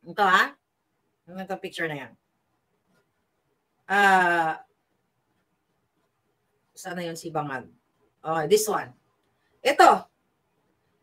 Ito ha. Ito picture na yan. Sana yun si Bangag. Okay, this one. Ito.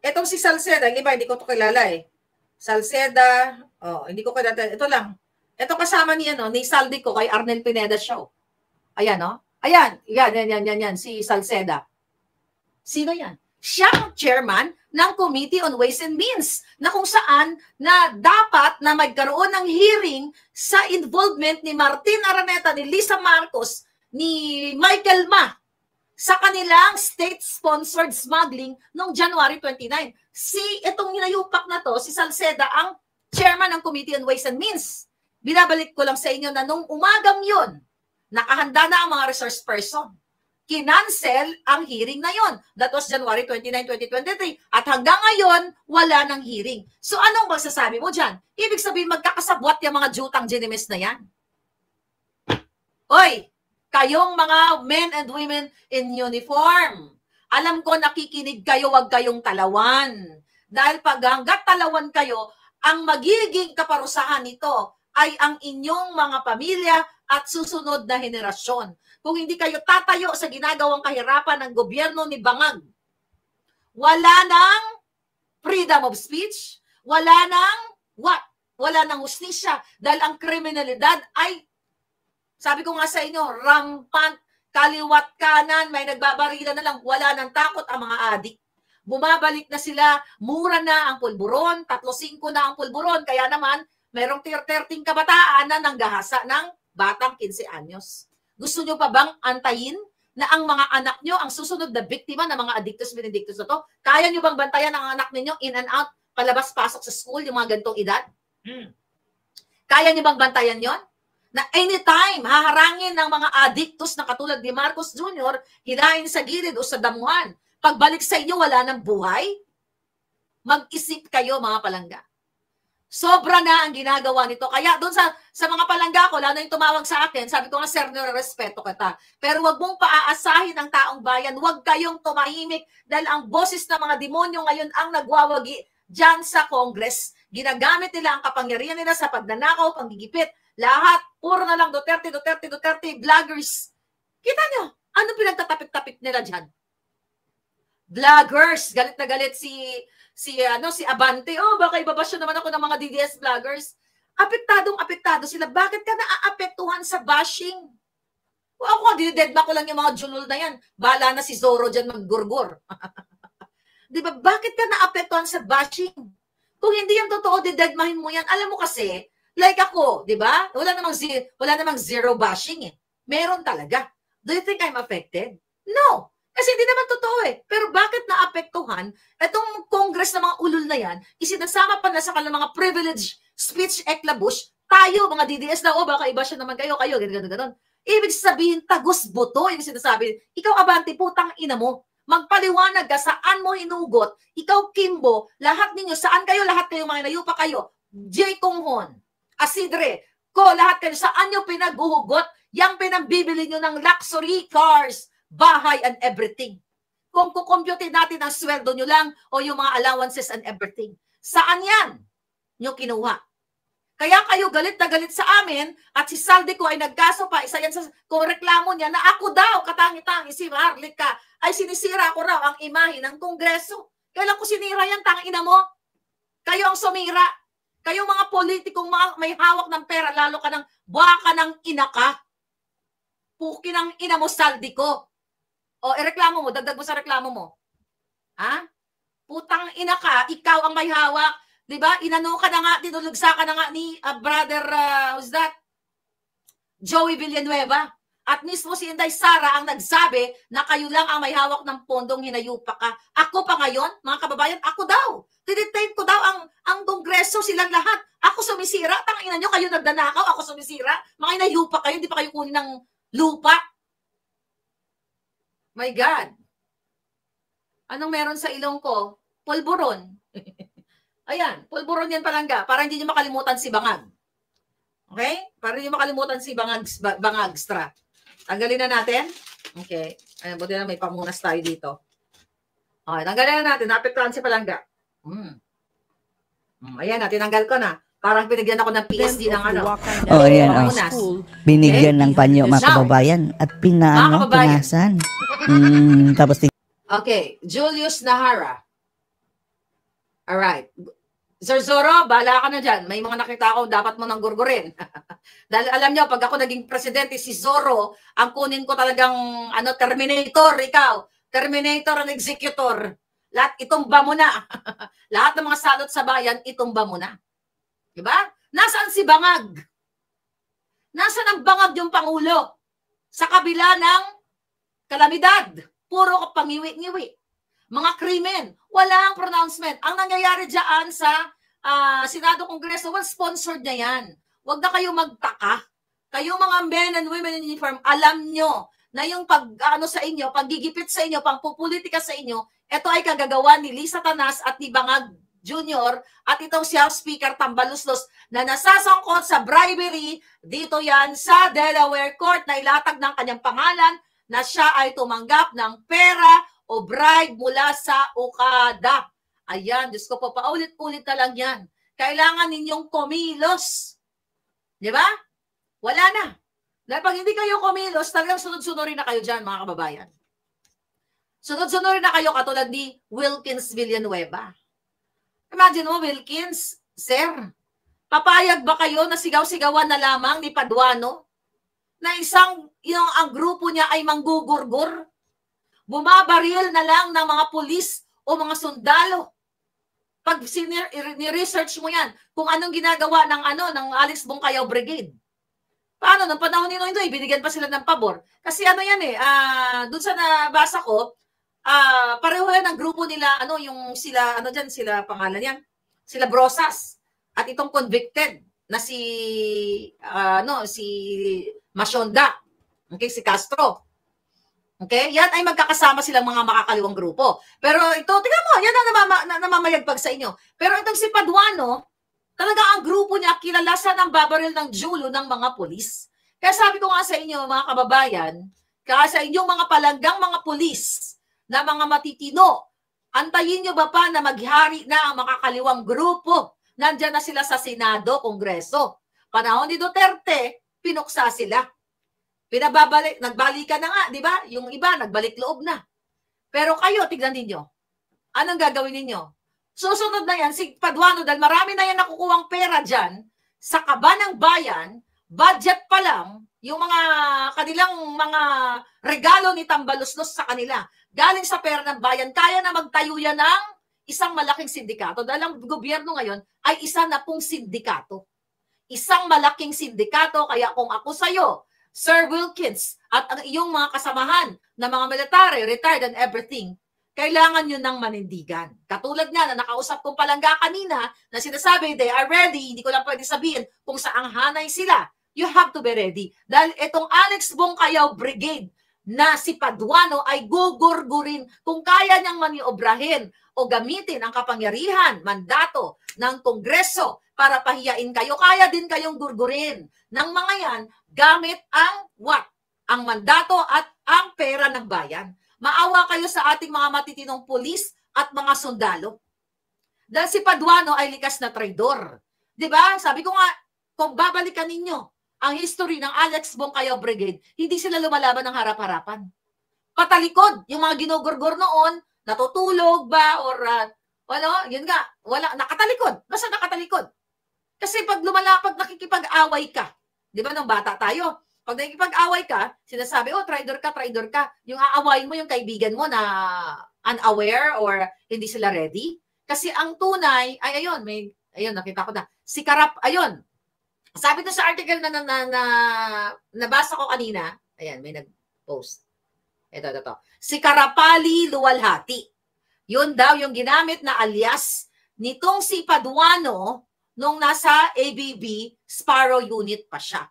Itong si Salceda. Yung iba, hindi ko ito kilala eh. Salceda. Hindi ko kilala. Ito lang. Ito kasama ni Saldi ko kay Arnel Pineda Show. Ayan, no? Ayan. Yan. Si Salceda. Sino yan? Siya ang chairman ng Committee on Ways and Means na kung saan na dapat na magkaroon ng hearing sa involvement ni Martin Araneta, ni Lisa Marcos, ni Michael Ma sa kanilang state-sponsored smuggling noong January 29. Itong hinayupak na to, si Salceda ang chairman ng Committee on Ways and Means. Binabalik ko lang sa inyo na nung umagang yon, nakahanda na ang mga resource person. Kinancel ang hearing na yon. That was January 29, 2023. At hanggang ngayon, wala ng hearing. So anong masasabi mo dyan? Ibig sabihin, magkakasabwat yung mga jutang ginimis na yan. Oy, kayong mga men and women in uniform. Alam ko nakikinig kayo, wag kayong talawan. Dahil pag hanggat talawan kayo, ang magiging kaparusahan nito ay ang inyong mga pamilya at susunod na henerasyon. Kung hindi kayo tatayo sa ginagawang kahirapan ng gobyerno ni Bangag, wala nang freedom of speech, wala nang hustisya dahil ang kriminalidad ay, sabi ko nga sa inyo, rampant, kaliwat kanan, may nagbabarila na lang, wala nang takot ang mga adik. Bumabalik na sila, mura na ang pulburon, 3-5 na ang pulburon, kaya naman mayroong 30 kabataan na nanggahasa ng batang 15 anyos. Gusto nyo pa bang antayin na ang mga anak nyo ang susunod na biktima ng mga addictus benedictus na to? Kaya nyo bang bantayan ang anak ninyo in and out, palabas-pasok sa school, yung mga ganitong edad? Kaya nyo bang bantayan yon? Na anytime, haharangin ng mga addictus na katulad ni Marcos Jr., hinahin sa gilid o sa damuhan. Pagbalik sa inyo, wala ng buhay? Mag-isip kayo, mga palangga. Sobra na ang ginagawa nito. Kaya doon sa mga palangga ko, lalo yung tumawag sa akin, sabi ko nga, sir, respeto kita. Pero wag mong paaasahin ang taong bayan. Wag kayong tumahimik dahil ang boses ng mga demonyo ngayon ang nagwawagi dyan sa Congress. Ginagamit nila ang kapangyarihan nila sa pagnanakaw, panggigipit. Lahat, puro na lang Duterte, vloggers. Kita nyo, ano pinagtatapik-tapik nila dyan? Vloggers, galit na galit si Abante, baka ibabasyo naman ako ng mga DDS vloggers. Apektado sila. Bakit ka naaapektuhan sa bashing? Ako, dinidedma ko lang yung mga junol na yan. Bala na si Zorro dyan maggurgur. Di ba? Bakit ka naapektuhan sa bashing? Kung hindi yung totoo, didedmahin mo yan. Alam mo kasi, like ako, di ba? Wala namang zero bashing eh. Meron talaga. Do you think I'm affected? No. Kasi hindi naman totoo eh. Pero bakit naapektuhan itong Congress na mga ulol na yan, isinasama pa na sa kanilang mga privilege speech eklabush, tayo, mga DDS na, baka iba siya naman kayo, gano'n. Ibig sabihin, tagos boto, yung sinasabi. Ikaw, Abante, putang ina mo. Magpaliwanag ka, saan mo hinugot. Ikaw, Kimbo, lahat ninyo, saan kayo, lahat kayo, mga nayupa kayo. J. Conghon, Asidre, ko, lahat kayo, saan nyo pinaghuhugot? Yang pinambibili nyo ng luxury cars, bahay and everything. Kung kukompute natin ang sweldo nyo lang o yung mga allowances and everything, saan yan nyo kinuha? Kaya kayo galit na galit sa amin at si Saldi ko ay nagkaso pa, isa yan sa kung reklamo niya na ako daw, katangi-tangi, si Marlica, ay sinisira ko raw ang imahe ng Kongreso. Kailan ko sinira yan, tangina mo? Kayo ang sumira. Kayo mga politikong may hawak ng pera, lalo ka ng baka ng ina ka. Puki ng ina mo, Saldi ko. O, ireklamo mo, dagdag mo sa reklamo mo. Ha? Putang ina ka, ikaw ang may hawak. Diba? Inano ka na nga, tinulugsa ka na nga ni brother, who's that? Joey Villanueva. At mismo si Inday Sara ang nagsabi na kayo lang ang may hawak ng pondong hinayupa ka. Ako pa ngayon, mga kababayan, ako daw. Tidetain ko daw ang Kongreso, silang lahat. Ako sumisira, tangina nyo, kayo nagdanakaw, ako sumisira. Mga hinayupa kayo, hindi pa kayo kunin ng lupa. My God. Anong meron sa ilong ko? Pulburon. Ayan, pulburon yan palangga. Para hindi nyo makalimutan si Bangag. Okay? Para hindi nyo makalimutan si Bangagstra. Tanggalin na natin. Okay. Ayan, buti na may pamunas tayo dito. Okay, tanggalin na natin. Naapektuhan si palangga. Ayan na, tinanggal ko na. Parang binigyan ako ng PSD ng ano. Ayan, Pamunas. Binigyan ng panyo, mga Now, kababayan. At pinasan. Tapos, okay, Julius Nahara. Alright. Sir Zoro, bahala ka na dyan. May mga nakita ako, dapat mo nang gurgurin. Dahil alam nyo, pag ako naging presidente, si Zoro, ang kunin ko talagang Terminator, ikaw. Terminator and executor. Lahat itumba mo na. Lahat ng mga salot sa bayan, itumba mo na. Diba? Nasaan si Bangag? Nasaan ang Bangag yung Pangulo? Sa kabila ng kalamidad. Puro pangiwi-ngiwi. Mga krimen. Walang pronouncement. Ang nangyayari dyan sa Senado Kongreso, well, sponsored na yan. Huwag na kayo magtaka. Kayo mga men and women in uniform, alam nyo na yung sa inyo, paggigipit sa inyo, pangpupolitika sa inyo, ito ay kagagawa ni Lisa Tanas at ni Bangag Jr. at itong si House Speaker Tambaluslos na nasasangkot sa bribery dito yan sa Delaware Court na ilatag ng kanyang pangalan na siya ay tumanggap ng pera o bribe mula sa Okada. Ayan, Diyos ko po, paulit-ulit na lang yan. Kailangan ninyong kumilos. Di ba? Wala na. Dahil pag hindi kayo kumilos, talagang sunod-sunurin na kayo dyan, mga kababayan. Sunod-sunurin na kayo katulad ni Wilkins Villanueva. Imagine mo, Wilkins, sir, papayag ba kayo na sigaw-sigawan na lamang ni Paduano na ang grupo niya ay manggugurgur? Bumabaril na lang ng mga pulis o mga sundalo. Pag ni-research mo yan, kung anong ginagawa ng Alex Bongkayaw Brigade. Paano? Nung panahon nino ito, binigyan pa sila ng pabor. Kasi dun sa nabasa ko, pareho yan ang grupo nila, sila pangalan yan, sila Brosas. At itong convicted na si Masyonda, okay, si Castro. Okay? Yan ay magkakasama silang mga makakaliwang grupo. Pero ito, tingnan mo, yan ang namamayagpag sa inyo. Pero itong si Paduano, talaga ang grupo niya kilalasan ng babaril ng julo ng mga pulis. Kaya sabi ko nga sa inyo, mga kababayan, kaya sa inyong mga palanggang mga pulis, na mga matitino, antayin nyo ba pa na maghari na ang makakaliwang grupo? Nandyan na sila sa Senado, Kongreso. Panahon ni Duterte, pinuksa sila. Nagbalikan na nga, di ba? Yung iba, nagbalik loob na. Pero kayo, tignan ninyo. Anong gagawin ninyo? Susunod na yan, si Paduano, dahil marami na yan nakukuhang pera dyan, sa kaba ng bayan, budget pa lang, yung mga kanilang mga regalo ni Tambaluslos sa kanila, galing sa pera ng bayan, kaya na magtayo yan ng isang malaking sindikato. Dahil ang gobyerno ngayon ay isa na pong sindikato. Isang malaking sindikato, kaya kung ako sa'yo, Sir Wilkins, at ang iyong mga kasamahan na mga military, retired and everything, kailangan nyo ng manindigan. Katulad nga na nakausap kong palangga kanina na sinasabi, they are ready, hindi ko lang pwede sabihin kung saang hanay sila. You have to be ready. Dahil itong Alex Bongkayaw Brigade na si Paduano ay gugurgurin kung kaya niyang maniobrahin o gamitin ang kapangyarihan, mandato ng Kongreso para pahiyain kayo. Kaya din kayong gurgurin ng mga yan gamit ang what? Ang mandato at ang pera ng bayan. Maawa kayo sa ating mga matitinong pulis at mga sundalo. Dahil si Paduano ay likas na traidor. Diba? Sabi ko nga, kung babalikan ninyo ang history ng Alex Bongkayaw Brigade, hindi sila lumalaban ng harap-harapan. Patalikod, yung mga ginugurgur noon, natutulog ba or yun nga, wala, nakatalikod. Basta nakatalikod. Kasi pag nakikipag-away ka, di ba nung bata tayo, pag nakikipag-away ka, sinasabi, oh, traitor ka, traitor ka. Yung aawayin mo yung kaibigan mo na unaware or hindi sila ready. Kasi ang tunay, ay ayun, nakita ko na. Si Karap, ayun. Sabi ko sa article na nabasa ko kanina, ayan, may nag-post. Ito. Si Karapali Luwalhati. Yun daw yung ginamit na alias nitong si Paduano nung nasa ABB Sparrow Unit pa siya.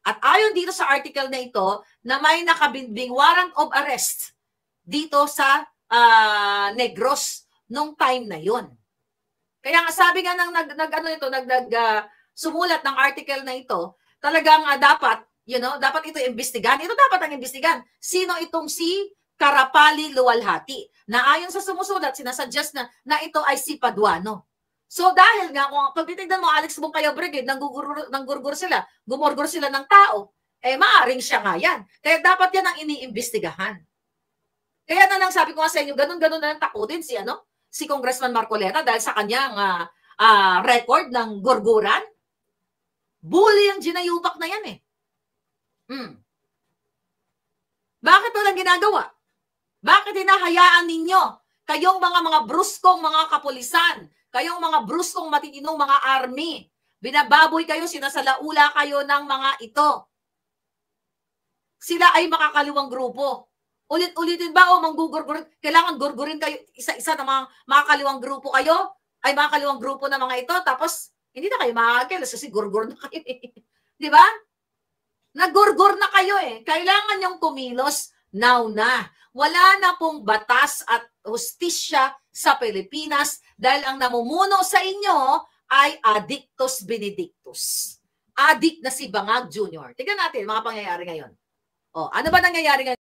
At ayon dito sa article na ito, na may nakabinbing warrant of arrest dito sa Negros nung time na yon. Kaya nga sabi nga sumulat ng article na ito, talagang dapat ito imbestigahan. Ito dapat ang imbestigahan. Sino itong si Karapali Luwalhati? Na ayon sa sumusulat, sinasuggest na ito ay si Paduano. So dahil nga, kung pag titignan mo, Alex Bungkayaw Brigade, nanggurgur sila, gumurgur sila ng tao, maaring siya nga yan. Kaya dapat yan ang iniimbestigahan. Kaya na lang sabi ko nga sa inyo, ganun-ganun na lang takutin si Congressman Marcoleta dahil sa kanyang record ng gurguran. Bully ang ginayupak na yan eh. Bakit walang ginagawa? Bakit hinahayaan ninyo kayong mga bruskong mga kapulisan, kayong mga bruskong matitinong mga army, binababoy kayo, sinasalaula kayo ng mga ito? Sila ay makakaliwang grupo. Ulit-ulitin ba o manggugurgur? Kailangan gurgurin kayo isa-isa na mga makakaliwang grupo kayo? Ay makakaliwang grupo na mga ito? Tapos, hindi na kayo makakakilos kasi gurgur na kayo eh. Di ba? Nagurgur na kayo eh. Kailangan yung kumilos now na. Wala na pong batas at hustisya sa Pilipinas dahil ang namumuno sa inyo ay Addictus Benedictus. Addict na si Bangag Jr. Tignan natin mga pangyayari ngayon. Ano ba nangyayari ngayon?